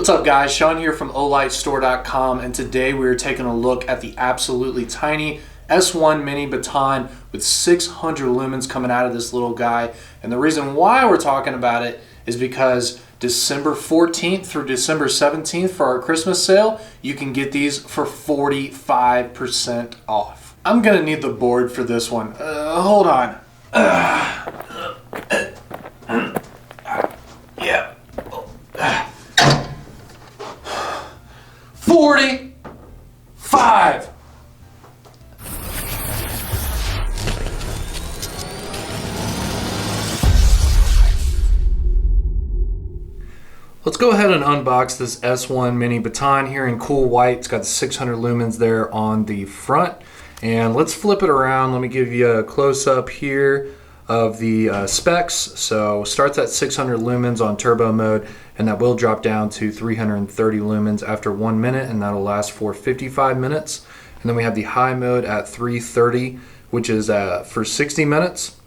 What's up guys, Sean here from OlightStore.com, and today we're taking a look at the absolutely tiny S1 mini baton with 600 lumens coming out of this little guy. And the reason why we're talking about it is because December 14th through December 17th for our Christmas sale, you can get these for 45% off. I'm gonna need the board for this one. Hold on. Yeah. 45. Let's go ahead and unbox this S1 mini baton here in cool white. It's got the 600 lumens there on the front. And let's flip it around. Let me give you a close-up here of the specs. So starts at 600 lumens on turbo mode, and that will drop down to 330 lumens after 1 minute, and that'll last for 55 minutes. And then we have the high mode at 330, which is for 60 minutes.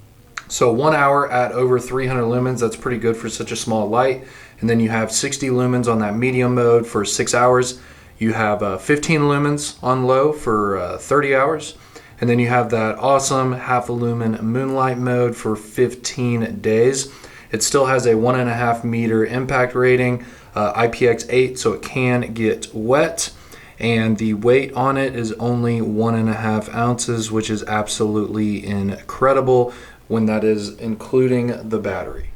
So 1 hour at over 300 lumens, that's pretty good for such a small light. And then you have 60 lumens on that medium mode for 6 hours. You have 15 lumens on low for 30 hours. And then you have that awesome half a lumen moonlight mode for 15 days. It still has a 1.5 meter impact rating, IPX8, so it can get wet. And the weight on it is only 1.5 ounces, which is absolutely incredible when that is including the battery.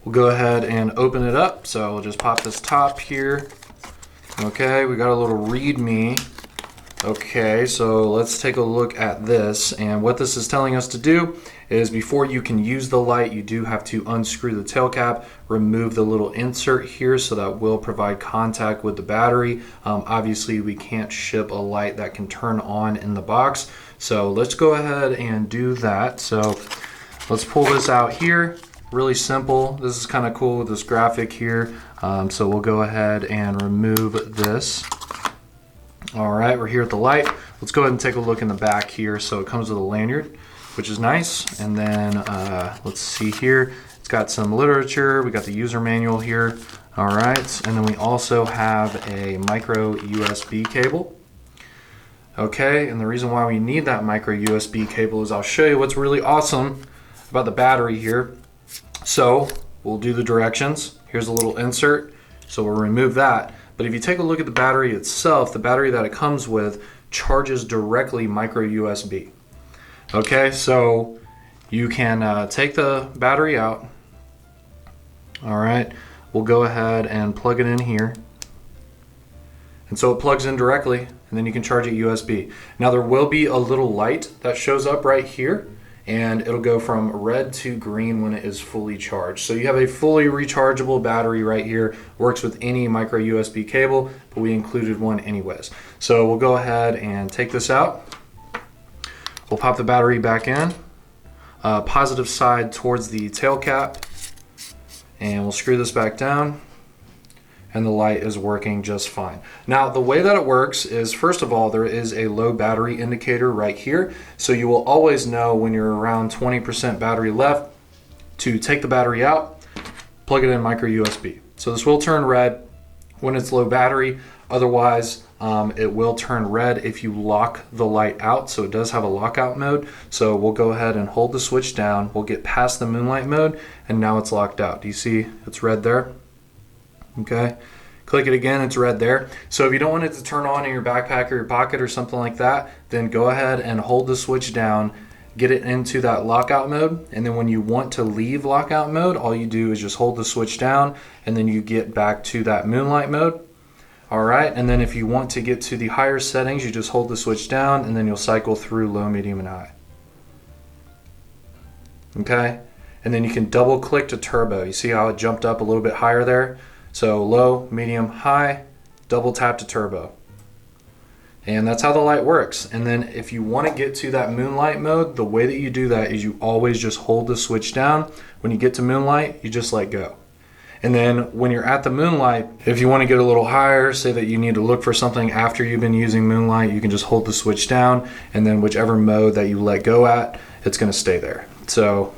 We'll go ahead and open it up. So we'll just pop this top here. Okay, we got a little README. Okay, so let's take a look at this. And what this is telling us to do is before you can use the light, you do have to unscrew the tail cap, remove the little insert here, so that will provide contact with the battery. Obviously, we can't ship a light that can turn on in the box. So let's go ahead and do that. So let's pull this out here. Really simple. This is kind of cool with this graphic here. So we'll go ahead and remove this. All right, we're here at the light. Let's go ahead and take a look in the back here. So it comes with a lanyard, which is nice. And then let's see here. It's got some literature. We got the user manual here. All right, and then we also have a micro USB cable. Okay, and the reason why we need that micro USB cable is I'll show you what's really awesome about the battery here. So we'll do the directions. Here's a little insert, so we'll remove that. But if you take a look at the battery itself, the battery that it comes with charges directly micro USB. Okay, so you can take the battery out. All right, we'll go ahead and plug it in here. And so it plugs in directly, and then you can charge it USB. Now there will be a little light that shows up right here, and it'll go from red to green when it is fully charged. So you have a fully rechargeable battery right here. Works with any micro USB cable, but we included one anyways. So we'll go ahead and take this out. We'll pop the battery back in, positive side towards the tail cap, and we'll screw this back down. And the light is working just fine. Now, the way that it works is, first of all, there is a low battery indicator right here. So you will always know when you're around 20% battery left to take the battery out, plug it in micro USB. So this will turn red when it's low battery. Otherwise, it will turn red if you lock the light out. So it does have a lockout mode. So we'll go ahead and hold the switch down. We'll get past the moonlight mode, and now it's locked out. Do you see it's red there? Okay, click it again, it's red there. So if you don't want it to turn on in your backpack or your pocket or something like that, then go ahead and hold the switch down, get it into that lockout mode, and then when you want to leave lockout mode, all you do is just hold the switch down, and then you get back to that moonlight mode. All right, and then if you want to get to the higher settings, you just hold the switch down, and then you'll cycle through low, medium, and high. Okay, and then you can double click to turbo. You see how it jumped up a little bit higher there? So low, medium, high, double tap to turbo. And that's how the light works. And then if you want to get to that moonlight mode, the way that you do that is you always just hold the switch down. When you get to moonlight, you just let go. And then when you're at the moonlight, if you want to get a little higher, say that you need to look for something after you've been using moonlight, you can just hold the switch down, and then whichever mode that you let go at, it's going to stay there. So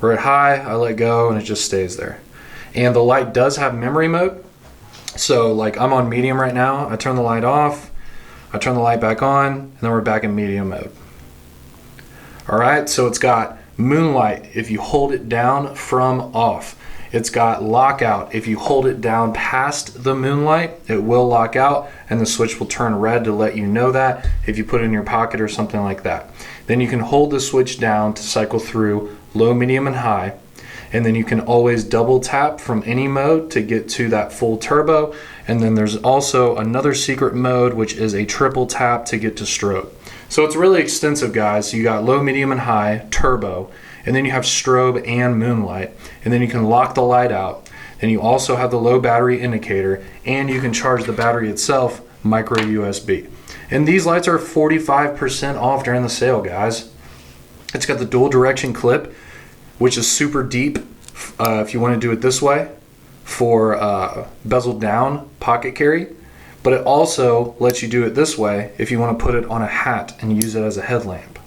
we're at high, I let go, and it just stays there. And the light does have memory mode. So like I'm on medium right now. I turn the light off, I turn the light back on, and then we're back in medium mode. All right, so it's got moonlight if you hold it down from off. It's got lockout. If you hold it down past the moonlight, it will lock out and the switch will turn red to let you know that if you put it in your pocket or something like that. Then you can hold the switch down to cycle through low, medium, and high. And then you can always double tap from any mode to get to that full turbo. And then there's also another secret mode, which is a triple tap to get to strobe. So it's really extensive, guys. You got low, medium, and high, turbo, and then you have strobe and moonlight, and then you can lock the light out. Then you also have the low battery indicator, and you can charge the battery itself, micro USB. And these lights are 45% off during the sale, guys. It's got the dual direction clip, which is super deep if you want to do it this way for bezel down pocket carry, but it also lets you do it this way if you want to put it on a hat and use it as a headlamp.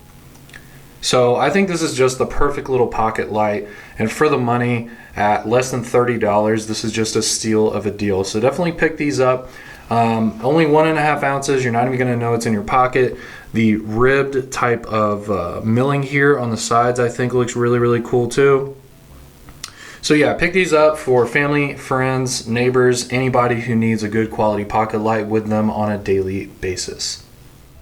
So I think this is just the perfect little pocket light, and for the money at less than $30, this is just a steal of a deal. So definitely pick these up. Only 1.5 ounces. You're not even going to know it's in your pocket. The ribbed type of milling here on the sides I think looks really, really cool too. So yeah, pick these up for family, friends, neighbors, anybody who needs a good quality pocket light with them on a daily basis.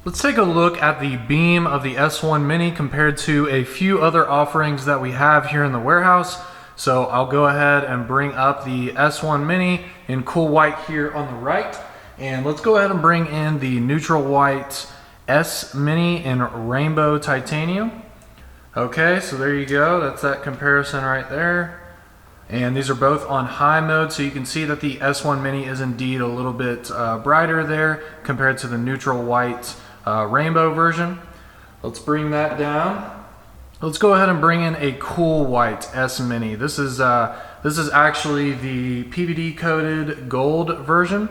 Let's take a look at the beam of the S1 Mini compared to a few other offerings that we have here in the warehouse. So I'll go ahead and bring up the S1 Mini in cool white here on the right. And let's go ahead and bring in the neutral white S Mini in rainbow titanium. Okay, so there you go. That's that comparison right there. And these are both on high mode, so you can see that the S1 Mini is indeed a little bit brighter there compared to the neutral white rainbow version. Let's bring that down. Let's go ahead and bring in a cool white S Mini. This is actually the PVD coated gold version.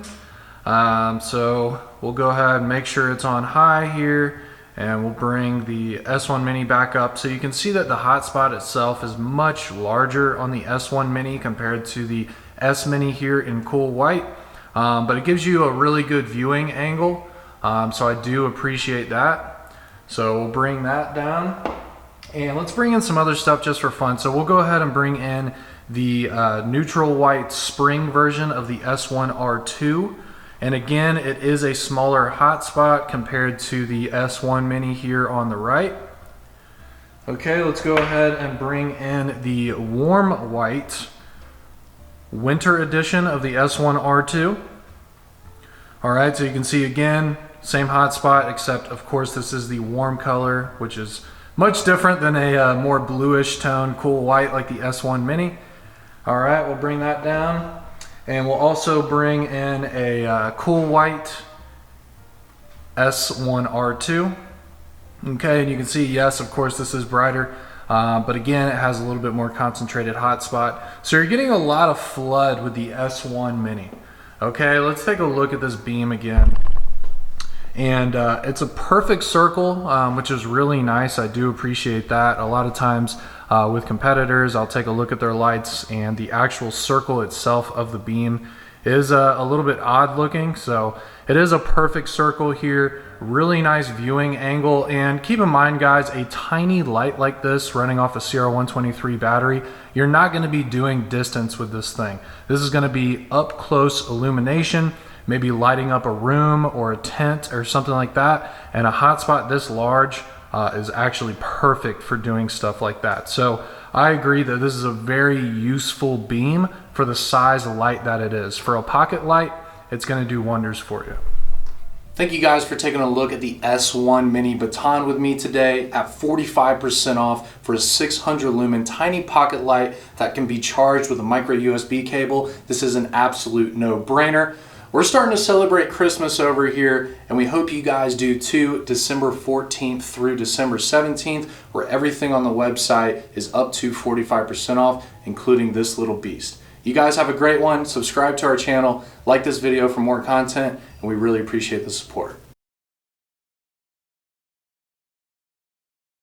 So we'll go ahead and make sure it's on high here, and we'll bring the S1 Mini back up. So you can see that the hotspot itself is much larger on the S1 Mini compared to the S Mini here in cool white, but it gives you a really good viewing angle. So I do appreciate that. So we'll bring that down, and let's bring in some other stuff just for fun. So we'll go ahead and bring in the neutral white spring version of the S1 R2. And again, it is a smaller hotspot compared to the S1 Mini here on the right. Okay, let's go ahead and bring in the warm white winter edition of the S1 R2. All right, so you can see again, same hotspot, except of course this is the warm color, which is much different than a more bluish tone cool white like the S1 Mini. All right, we'll bring that down. And we'll also bring in a cool white S1 R2. Okay, and you can see, yes, of course this is brighter, but again, it has a little bit more concentrated hotspot. So you're getting a lot of flood with the S1 Mini. Okay, let's take a look at this beam again. And it's a perfect circle, which is really nice. I do appreciate that. A lot of times with competitors, I'll take a look at their lights, and the actual circle itself of the beam is a little bit odd looking. So it is a perfect circle here, really nice viewing angle. And keep in mind, guys, a tiny light like this running off a CR123 battery, you're not going to be doing distance with this thing. This is going to be up close illumination, maybe lighting up a room or a tent or something like that. And a hotspot this large is actually perfect for doing stuff like that. So I agree that this is a very useful beam for the size light that it is. For a pocket light, it's going to do wonders for you. Thank you guys for taking a look at the S1 Mini Baton with me today at 45% off for a 600 lumen tiny pocket light that can be charged with a micro USB cable. This is an absolute no-brainer. We're starting to celebrate Christmas over here, and we hope you guys do too, December 14th through December 17th, where everything on the website is up to 45% off, including this little beast. You guys have a great one. Subscribe to our channel, like this video for more content, and we really appreciate the support.